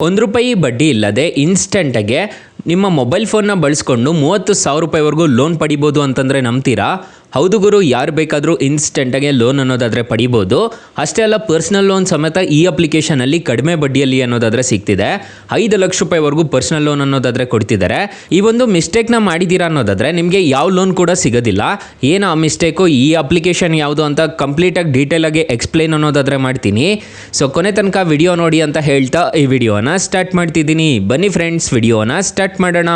₹1 ಬಡ್ಡಿ ಇಲ್ಲದೆ ಇನ್ಸ್ಟೆಂಟಾಗೆ ನಿಮ್ಮ ಮೊಬೈಲ್ ಫೋನ್ನ ಬಳಸ್ಕೊಂಡು 30,000 ರೂಪಾಯಿವರೆಗೂ ಲೋನ್ ಪಡಿಬೋದು ಅಂತಂದರೆ ನಂಬ್ತೀರಾ? ಹೌದು ಗುರು, ಯಾರು ಬೇಕಾದರೂ ಇನ್ಸ್ಟೆಂಟಾಗೆ ಲೋನ್ ಅನ್ನೋದಾದರೆ ಪಡಿಬೋದು. ಅಷ್ಟೇ ಅಲ್ಲ, ಪರ್ಸ್ನಲ್ ಲೋನ್ ಸಮೇತ ಈ ಅಪ್ಲಿಕೇಶನಲ್ಲಿ ಕಡಿಮೆ ಬಡ್ಡಿಯಲ್ಲಿ ಅನ್ನೋದಾದರೆ ಸಿಗ್ತಿದೆ. 5 ಲಕ್ಷ ರೂಪಾಯಿವರೆಗೂ ಪರ್ಸ್ನಲ್ ಲೋನ್ ಅನ್ನೋದಾದರೆ ಕೊಡ್ತಿದ್ದಾರೆ. ಈ ಒಂದು ಮಿಸ್ಟೇಕ್ನ ಮಾಡಿದ್ದೀರಾ ಅನ್ನೋದಾದರೆ ನಿಮಗೆ ಯಾವ ಲೋನ್ ಕೂಡ ಸಿಗೋದಿಲ್ಲ. ಏನು ಆ ಮಿಸ್ಟೇಕು, ಈ ಅಪ್ಲಿಕೇಶನ್ ಯಾವುದು ಅಂತ ಕಂಪ್ಲೀಟಾಗಿ ಡೀಟೇಲಾಗಿ ಎಕ್ಸ್ಪ್ಲೈನ್ ಅನ್ನೋದಾದರೆ ಮಾಡ್ತೀನಿ. ಸೊ ಕೊನೆ ತನಕ ವಿಡಿಯೋ ನೋಡಿ ಅಂತ ಹೇಳ್ತಾ ಈ ವಿಡಿಯೋನ ಸ್ಟಾರ್ಟ್ ಮಾಡ್ತಿದ್ದೀನಿ. ಬನ್ನಿ ಫ್ರೆಂಡ್ಸ್, ವಿಡಿಯೋನ ಸ್ಟಾರ್ಟ್ ಮಾಡೋಣ.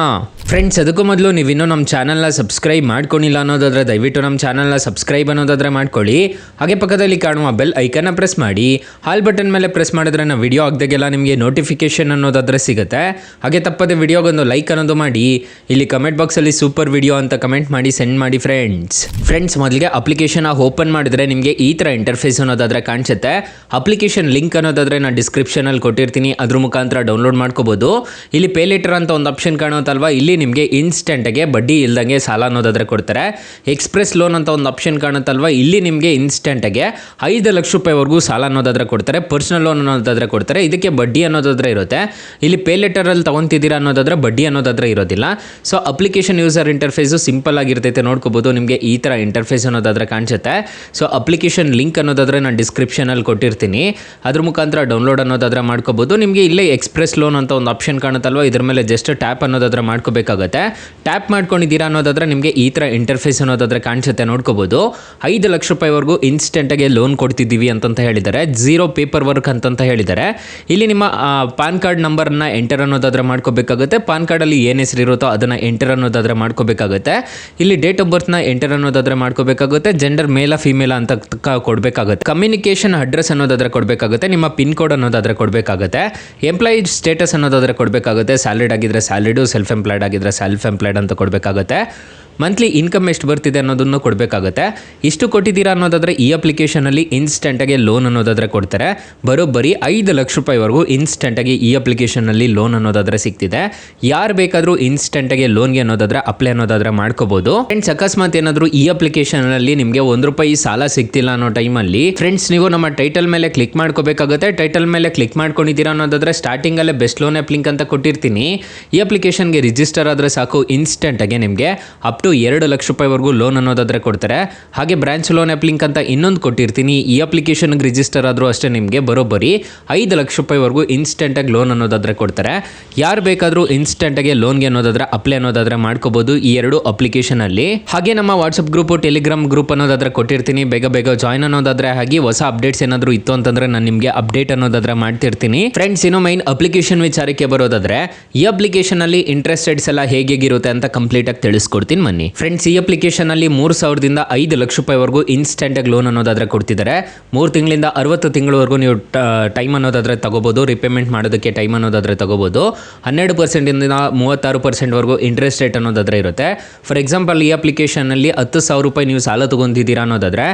ಫ್ರೆಂಡ್ಸ್, ಅದಕ್ಕೂ ಮೊದಲು ನೀವಿನ್ನೂ ನಮ್ಮ ಚಾನಲ್ನ ಸಬ್ಸ್ಕ್ರೈಬ್ ಮಾಡ್ಕೊಂಡಿಲ್ಲ ಅನ್ನೋದಾದರೆ ದಯವಿಟ್ಟು ನಮ್ಮ ಚಾನಲ್ನ ಸಬ್ಸ್ಕ್ರೈಬ್ ಅನ್ನೋದಾದರೆ ಮಾಡ್ಕೊಳ್ಳಿ. ಹಾಗೆ ಪಕ್ಕದಲ್ಲಿ ಕಾಣುವ ಬೆಲ್ ಐಕನ್ನ ಪ್ರೆಸ್ ಮಾಡಿ. ಹಾಲ್ ಬಟನ್ ಮೇಲೆ ಪ್ರೆಸ್ ಮಾಡಿದ್ರೆ ನಾವು ವಿಡಿಯೋ ಆಗದಾಗೆಲ್ಲ ನಿಮಗೆ ನೋಟಿಫಿಕೇಶನ್ ಅನ್ನೋದಾದರೆ ಸಿಗುತ್ತೆ. ಹಾಗೆ ತಪ್ಪದೆ ವಿಡಿಯೋಗೊಂದು ಲೈಕ್ ಅನ್ನೋದು ಮಾಡಿ. ಇಲ್ಲಿ ಕಮೆಂಟ್ ಬಾಕ್ಸಲ್ಲಿ ಸೂಪರ್ ವಿಡಿಯೋ ಅಂತ ಕಮೆಂಟ್ ಮಾಡಿ ಸೆಂಡ್ ಮಾಡಿ ಫ್ರೆಂಡ್ಸ್. ಮೊದಲಿಗೆ ಅಪ್ಲಿಕೇಶನ್ ಓಪನ್ ಮಾಡಿದ್ರೆ ನಿಮಗೆ ಈ ಥರ ಇಂಟರ್ಫೇಸ್ ಅನ್ನೋದಾದರೆ ಕಾಣಿಸುತ್ತೆ. ಅಪ್ಲಿಕೇಶನ್ ಲಿಂಕ್ ಅನ್ನೋದಾದರೆ ನಾನು ಡಿಸ್ಕ್ರಿಪ್ಷನಲ್ಲಿ ಕೊಟ್ಟಿರ್ತೀನಿ, ಅದ್ರ ಮುಖಾಂತರ ಡೌನ್ಲೋಡ್ ಮಾಡ್ಕೋಬೋದು. ಇಲ್ಲಿ ಪೇ ಲೇಟರ್ ಅಂತ ಒಂದು ಆಪ್ಷನ್ ಕಾಣುತ್ತಲ್ವಾ, ಇಲ್ಲಿ ನಿಮಗೆ ಇನ್ಸ್ಟೆಂಟಾಗೆ ಬಡ್ಡಿ ಇಲ್ದಂಗೆ ಸಾಲ ಅನ್ನೋದಾದರೆ ಕೊಡ್ತಾರೆ. ಎಕ್ಸ್ಪ್ರೆಸ್ ಲೋನ್ ಅಂತ ಒಂದು ಆಪ್ಷನ್ ಕಾಣುತ್ತಲ್ವಾ, ಇಲ್ಲಿ ನಿಮಗೆ ಇನ್ಸ್ಟೆಂಟಾಗೆ 5 ಲಕ್ಷ ರೂಪಾಯಿವರೆಗೂ ಸಾಲ ಅನ್ನೋದಾದರೆ ಕೊಡ್ತಾರೆ. ಪರ್ಸನಲ್ ಲೋನ್ ಅನ್ನೋದಾದರೆ ಕೊಡ್ತಾರೆ. ಇದಕ್ಕೆ ಬಡ್ಡಿ ಅನ್ನೋದಾದರೆ ಇರುತ್ತೆ. ಇಲ್ಲಿ ಪೇ ಲೆಟರಲ್ಲಿ ತೊಗೊತಿದ್ದೀರಾ ಅನ್ನೋದಾದರೆ ಬಡ್ಡಿ ಅನ್ನೋದಾದರೆ ಇರೋದಿಲ್ಲ. So application user interface simple ಆಗಿರ್ತೈತೆ, ನೋಡ್ಕೋಬೋದು. ನಿಮಗೆ ಈ ಥರ ಇಂಟರ್ಫೇಸ್ ಅನ್ನೋದಾದರೆ ಕಾಣಿಸುತ್ತೆ. ಸೊ ಅಪ್ಲಿಕೇಶನ್ ಲಿಂಕ್ ಅನ್ನೋದಾದರೆ ನಾನು ಡಿಸ್ಕ್ರಿಪ್ಷನಲ್ಲಿ ಕೊಟ್ಟಿರ್ತೀನಿ, ಅದ್ರ ಮುಖಾಂತರ ಡೌನ್ಲೋಡ್ ಅನ್ನೋದಾದರೆ ಮಾಡ್ಕೋಬೋದು. ನಿಮಗೆ ಇಲ್ಲೇ ಎಕ್ಸ್ಪ್ರೆಸ್ ಲೋನ್ ಅಂತ ಒಂದು ಆಪ್ಷನ್ ಕಾಣುತ್ತಲ್ವ, ಇದ್ರ ಮೇಲೆ ಜಸ್ಟ್ ಟ್ಯಾಪ್ ಅನ್ನೋದಾದರೆ ಮಾಡ್ಕೋಬೇಕಾಗುತ್ತೆ. ಟ್ಯಾಪ್ ಮಾಡ್ಕೊಂಡಿದ್ದೀರಾ ಅನ್ನೋದಾದರೆ ನಿಮಗೆ ಈ ಥರ ಇಂಟರ್ಫೇಸ್ ಅನ್ನೋದಾದರೆ ಕಾಣಿಸುತ್ತೆ, ನೋಡ್ಕೋಬೋದು. 5 ಲಕ್ಷ ರೂಪಾಯಿವರೆಗೂ ಇನ್ಸ್ಟೆಂಟಾಗೆ ಲೋನ್ ಕೊಡ್ತಿದ್ದೀವಿ ಅಂತಂತ ಹೇಳಿದ್ದಾರೆ. 0 ಪೇಪರ್ ವರ್ಕ್ ಅಂತಂತ ಹೇಳಿದ್ದಾರೆ. ಇಲ್ಲಿ ನಿಮ್ಮ ಪಾನ್ ಕಾರ್ಡ್ ನಂಬರನ್ನು ಎಂಟರ್ ಅನ್ನೋದಾದರೆ ಮಾಡ್ಕೋಬೇಕಾಗುತ್ತೆ. ಪಾನ್ ಕಾರ್ಡಲ್ಲಿ ಏನು ಹೆಸರು ಇರುತ್ತೋ ಅದನ್ನು ಎಂಟರ್ ಅನ್ನೋದಾದರೆ ಮಾಡ್ಕೋಬೇಕಾಗುತ್ತೆ. ಇಲ್ಲಿ ಡೇಟ್ ಆಫ್ ಬರ್ತ್ನ ಎಂಟರ್ ಅನ್ನೋದಾದರೆ ಮಾಡ್ಕೋಬೇಕಾಗುತ್ತೆ. ಜೆಂಡರ್ ಮೇಲ ಫಿಮೇಲ ಅಂತ ಕೊಡಬೇಕಾಗುತ್ತೆ. ಕಮ್ಯುನಿಕೇಷನ್ ಅಡ್ರೆಸ್ ಅನ್ನೋದಾದರೆ ಕೊಡಬೇಕಾಗುತ್ತೆ. ನಿಮ್ಮ ಪಿನ್ ಕೋಡ್ ಅನ್ನೋದಾದರೆ ಕೊಡಬೇಕಾಗುತ್ತೆ. ಎಂಪ್ಲಾಯಿ ಸ್ಟೇಟಸ್ ಅನ್ನೋದಾದರೆ ಕೊಡಬೇಕಾಗುತ್ತೆ. ಸ್ಯಾಲರಿಡ್ ಆಗಿದ್ದರೆ ಸ್ಯಾಲರಿಡು, ಸೆಲ್ಫ್ ಎಂಪ್ಲಾಯ್ಡ್ ಆಗಿದ್ದರೆ ಸೆಲ್ಫ್ ಎಂಪ್ಲಾಯ್ಡ್ ಅಂತ ಕೊಡಬೇಕಾಗುತ್ತೆ. ಮಂತ್ಲಿ ಇನ್ಕಮ್ ಎಷ್ಟು ಬರ್ತಿದೆ ಅನ್ನೋದನ್ನು ಕೊಡಬೇಕಾಗುತ್ತೆ. ಇಷ್ಟು ಕೊಟ್ಟಿದ್ದೀರಾ ಅನ್ನೋದಾದರೆ ಈ ಅಪ್ಲಿಕೇಶನಲ್ಲಿ ಇನ್ಸ್ಟೆಂಟಾಗಿ ಲೋನ್ ಅನ್ನೋದಾದರೆ ಕೊಡ್ತಾರೆ. ಬರೋಬ್ಬರಿ 5 ಲಕ್ಷ ರೂಪಾಯಿವರೆಗೂ ಇನ್ಸ್ಟೆಂಟಾಗಿ ಈ ಅಪ್ಲಿಕೇಶನಲ್ಲಿ ಲೋನ್ ಅನ್ನೋದಾದರೆ ಸಿಗ್ತಿದೆ. ಯಾರು ಬೇಕಾದರೂ ಇನ್ಸ್ಟೆಂಟಾಗಿ ಲೋನ್ಗೆ ಅನ್ನೋದಾದರೆ ಅಪ್ಲೈ ಅನ್ನೋದಾದರೆ ಮಾಡ್ಕೋಬೋದು. ಫ್ರೆಂಡ್ಸ್, ಅಕಸ್ಮಾತ್ ಏನಾದರೂ ಈ ಅಪ್ಲಿಕೇಶನಲ್ಲಿ ನಿಮಗೆ ₹1 ಸಾಲ ಸಿಗ್ತಿಲ್ಲ ಅನ್ನೋ ಟೈಮಲ್ಲಿ ಫ್ರೆಂಡ್ಸ್ ನೀವು ನಮ್ಮ ಟೈಟಲ್ ಮೇಲೆ ಕ್ಲಿಕ್ ಮಾಡ್ಕೋಬೇಕಾಗುತ್ತೆ. ಟೈಟಲ್ ಮೇಲೆ ಕ್ಲಿಕ್ ಮಾಡ್ಕೊಂಡಿದ್ದೀರಾ ಅನ್ನೋದಾದರೆ ಸ್ಟಾರ್ಟಿಂಗಲ್ಲೇ ಬೆಸ್ಟ್ ಲೋನ್ ಆ್ಯಪ್ ಲಿಂಕ್ ಅಂತ ಕೊಟ್ಟಿರ್ತೀನಿ. ಈ ಅಪ್ಲಿಕೇಶನ್ಗೆ ರಿಜಿಸ್ಟರ್ ಆದರೆ ಸಾಕು, ಇನ್ಸ್ಟೆಂಟಾಗಿ ನಿಮಗೆ ಅಪ್ ಟು 2 ಲಕ್ಷ ರೂಪಾಯಿವರೆಗೂ ಲೋನ್ ಅನ್ನೋದಾದರೆ ಕೊಡ್ತಾರೆ. ಹಾಗೆ ಬ್ರಾಂಚ್ ಲೋನ್ ಆ್ಯಪ್ ಲಿಂಕ್ ಅಂತ ಇನ್ನೊಂದು ಕೊಟ್ಟಿರ್ತೀನಿ. ಈ ಅಪ್ಲಿಕೇಶನ್ಗೆ ರಿಜಿಸ್ಟರ್ ಆದರೂ ಅಷ್ಟೇ ನಿಮಗೆ ಬರೋಬ್ಬರಿ 5 ಲಕ್ಷ ರೂಪಾಯಿವರೆಗೂ ಇನ್ಸ್ಟೆಂಟಾಗಿ ಲೋನ್ ಅನ್ನೋದಾದರೆ ಕೊಡ್ತಾರೆ. ಯಾರು ಬೇಕಾದರೂ ಇನ್ಸ್ಟೆಂಟಾಗಿ ಲೋನ್ಗೆ ಅನ್ನೋದಾದರೆ ಅಪ್ಲೈ ಅನ್ನೋದಾದರೆ ಮಾಡ್ಕೋಬೋದು ಈ 2 ಅಪ್ಲಿಕೇಶನಲ್ಲಿ. ಹಾಗೆ ನಮ್ಮ ವಾಟ್ಸಪ್ ಗ್ರೂಪು, ಟೆಲಿಗ್ರಾಮ್ ಗ್ರೂಪ್ ಅನ್ನೋದಾದರೆ ಕೊಟ್ಟಿರ್ತೀನಿ. ಬೇಗ ಜಾಯ್ನ್ ಅನ್ನೋದಾದರೆ ಹಾಗೆ ಹೊಸ ಅಪ್ಡೇಟ್ಸ್ ಏನಾದರೂ ಇತ್ತು ಅಂತಂದರೆ ನಾನು ನಿಮಗೆ ಅಪ್ಡೇಟ್ ಅನ್ನೋದಾದರೆ ಮಾಡ್ತಿರ್ತೀನಿ. ಫ್ರೆಂಡ್ಸ್, ಇನ್ನು ಮೈನ್ ಅಪ್ಲಿಕೇಶನ್ ವಿಚಾರಕ್ಕೆ ಬರೋದಾದರೆ ಈ ಅಪ್ಲಿಕೇಶನಲ್ಲಿ ಇಂಟ್ರೆಸ್ಟ್ ರೇಟ್ಸ್ ಎಲ್ಲ ಹೇಗಿರುತ್ತೆ ಅಂತ ಕಂಪ್ಲೀಟಾಗಿ ತಿಳಿಸ್ಕೊಡ್ತೀನಿ. ಫ್ರೆಂಡ್ಸ್, ಈ ಅಪ್ಲಿಕೇಶನ್ ಅಲ್ಲಿ 3,000 ದಿಂದ 5 ಲಕ್ಷ ರೂಪಾಯಿವರೆಗೂ ಇನ್ಸ್ಟೆಂಟ್ ಆಗಿ ಲೋನ್ ಅನ್ನೋದಾದ್ರೆ ಕೊಡ್ತಿದ್ದಾರೆ. 3 ತಿಂಗಳಿಂದ 60 ತಿಂಗಳವರೆಗೂ ನೀವು ಟೈಮ್ ಅನ್ನೋದಾದ್ರೆ ತಗೋಬಹುದು. ರಿಪೇಮೆಂಟ್ ಮಾಡೋದಕ್ಕೆ ಟೈಮ್ ಅನ್ನೋದಾದ್ರೆ ತಗೋಬಹುದು. 12% ಇಂದ 36% ವರೆಗೂ ಇಂಟ್ರೆಸ್ಟ್ ರೇಟ್ ಅನ್ನೋದಾದ್ರೆ ಇರುತ್ತೆ. ಫಾರ್ ಎಕ್ಸಾಂಪಲ್, ಈ ಅಪ್ಲಿಕೇಶನ್ ಅಲ್ಲಿ 10,000 ರೂಪಾಯಿ ನೀವು ಸಾಲ ತಗೊಂಡಿದ್ದೀರಾ ಅನ್ನೋದಾದ್ರೆ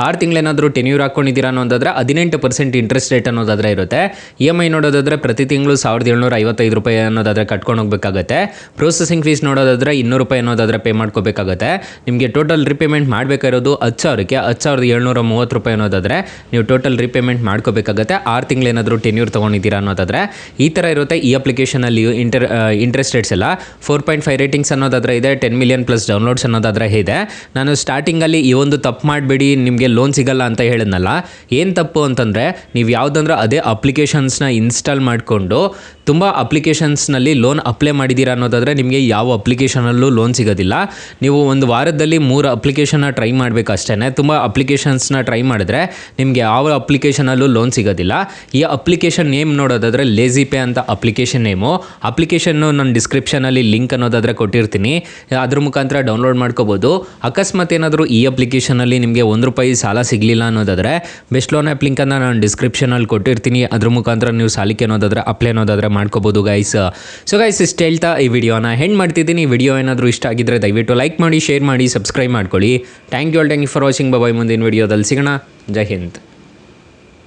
6 ತಿಂಗಳೇನಾದರೂ ಟೆನ್ಯೂರ್ ಹಾಕೊಂಡಿದ್ದೀರಾ ಅನ್ನೋದಾದ್ರೆ 18% ಇಂಟ್ರೆಸ್ಟ್ ರೇಟ್ ಅನ್ನೋದಾದ್ರೆ ಇರುತ್ತೆ. EMI ನೋಡೋದಾದ್ರೆ ಪ್ರತಿ ತಿಂಗಳು ₹1,755 ಅನ್ನೋದಾದ್ರೆ ಕಟ್ಕೊಂಡು ಹೋಗಬೇಕಾಗುತ್ತೆ. ಪ್ರೊಸೆಸಿಂಗ್ ಫೀಸ್ ನೋಡೋದಾದ್ರೆ ₹200 ಅನ್ನೋದಾದ್ರೆ ಪೇ ಮಾಡ್ಕೋಬೇಕಾಗುತ್ತೆ. ನಿಮಗೆ ಟೋಟಲ್ ರಿಪೇಮೆಂಟ್ ಮಾಡಬೇಕಾಗಿರೋದು 10,000ಕ್ಕೆ 10,730 ಅನ್ನೋದಾದರೆ ನೀವು ಟೋಟಲ್ ರಿಪೇಮೆಂಟ್ ಮಾಡ್ಕೋಬೇಕಾಗುತ್ತೆ. 6 ತಿಂಗಳೇನಾದರೂ ಟೆನ್ಯೂರ್ ತೊಗೊಂಡಿದ್ದೀರಾ ಅನ್ನೋದಾದರೆ ಈ ಥರ ಇರುತ್ತೆ. ಈ ಅಪ್ಲಿಕೇಶನಲ್ಲಿ ಇಂಟ್ರೆಸ್ಟ್ ರೇಟ್ಸ್ ಎಲ್ಲ 4.5 ರೇಟಿಂಗ್ಸ್ ಅನ್ನೋದಾದರೆ ಇದೆ. 10 ಮಿಲಿಯನ್ ಪ್ಲಸ್ ಡೌನ್ಲೋಡ್ಸ್ ಅನ್ನೋದಾದರೆ ಇದೆ. ನಾನು ಸ್ಟಾರ್ಟಿಂಗಲ್ಲಿ ಈ ಒಂದು ತಪ್ಪು ಮಾಡಬೇಡಿ, ನಿಮಗೆ ಲೋನ್ ಸಿಗಲ್ಲ ಅಂತ ಹೇಳಿದ್ನಲ್ಲ. ಏನು ತಪ್ಪು ಅಂತಂದರೆ, ನೀವು ಯಾವುದಂದ್ರೆ ಅದೇ ಅಪ್ಲಿಕೇಶನ್ಸ್ನ ಇನ್ಸ್ಟಾಲ್ ಮಾಡಿಕೊಂಡು ತುಂಬ ಅಪ್ಲಿಕೇಶನ್ಸ್ನಲ್ಲಿ ಲೋನ್ ಅಪ್ಲೈ ಮಾಡಿದ್ದೀರಾ ಅನ್ನೋದಾದರೆ ನಿಮಗೆ ಯಾವ ಅಪ್ಲಿಕೇಶನಲ್ಲೂ ಲೋನ್ ಸಿಗೋದಿಲ್ಲ. ನೀವು ಒಂದು ವಾರದಲ್ಲಿ 3 ಅಪ್ಲಿಕೇಶನ್ನ ಟ್ರೈ ಮಾಡಬೇಕು ಅಷ್ಟೇ. ತುಂಬ ಅಪ್ಲಿಕೇಶನ್ಸ್ನ ಟ್ರೈ ಮಾಡಿದ್ರೆ ನಿಮಗೆ ಯಾವ ಅಪ್ಲಿಕೇಶನಲ್ಲೂ ಲೋನ್ ಸಿಗೋದಿಲ್ಲ. ಈ ಅಪ್ಲಿಕೇಶನ್ ನೇಮ್ ನೋಡೋದಾದರೆ ಲೇಜಿ ಪೇ ಅಂತ ಅಪ್ಲಿಕೇಶನ್ ನೇಮು. ಅಪ್ಲಿಕೇಶನ್ನು ನಾನು ಡಿಸ್ಕ್ರಿಪ್ಷನಲ್ಲಿ ಲಿಂಕ್ ಅನ್ನೋದಾದರೆ ಕೊಟ್ಟಿರ್ತೀನಿ, ಅದ್ರ ಮುಖಾಂತರ ಡೌನ್ಲೋಡ್ ಮಾಡ್ಕೋಬೋದು. ಅಕಸ್ಮಾತ್ ಏನಾದರೂ ಈ ಅಪ್ಲಿಕೇಶನಲ್ಲಿ ನಿಮಗೆ ₹1 ಸಾಲ ಸಿಗಲಿಲ್ಲ ಅನ್ನೋದಾದರೆ ಬೆಸ್ಟ್ ಲೋನ್ ಆ್ಯಪ್ ಲಿಂಕನ್ನು ನಾನು ಡಿಸ್ಕ್ರಿಪ್ಷನಲ್ಲಿ ಕೊಟ್ಟಿರ್ತೀನಿ, ಅದ್ರ ಮುಖಾಂತರ ನೀವು ಸಾಲಕ್ಕೆ ಅನ್ನೋದಾದರೆ ಅಪ್ಲೈ ಅನ್ನೋದಾದರೆ ಮಾಡ್ಕೋಬೋದು ಗೈಸ್. ಸೊ ಗೈಸ್, ಇಷ್ಟು ಹೇಳ್ತಾ ಈ ವಿಡಿಯೋನ ಹೆಂಡ್ ಮಾಡ್ತಿದ್ದೀನಿ. ವಿಡಿಯೋ ಏನಾದರೂ ಇಷ್ಟ ಆಗಿದ್ದರೆ ದಯವಿಟ್ಟು ಲೈಕ್ ಮಾಡಿ, ಶೇರ್ ಮಾಡಿ, ಸಬ್ಸ್ಕ್ರೈಬ್ ಮಾಡ್ಕೊಳ್ಳಿ. Thank you for watching. Bye. ಮುಂದಿನ ವಿಡಿಯೋದಲ್ಲಿ ಸಿಗೋಣ. ಜೈ ಹಿಂದ್.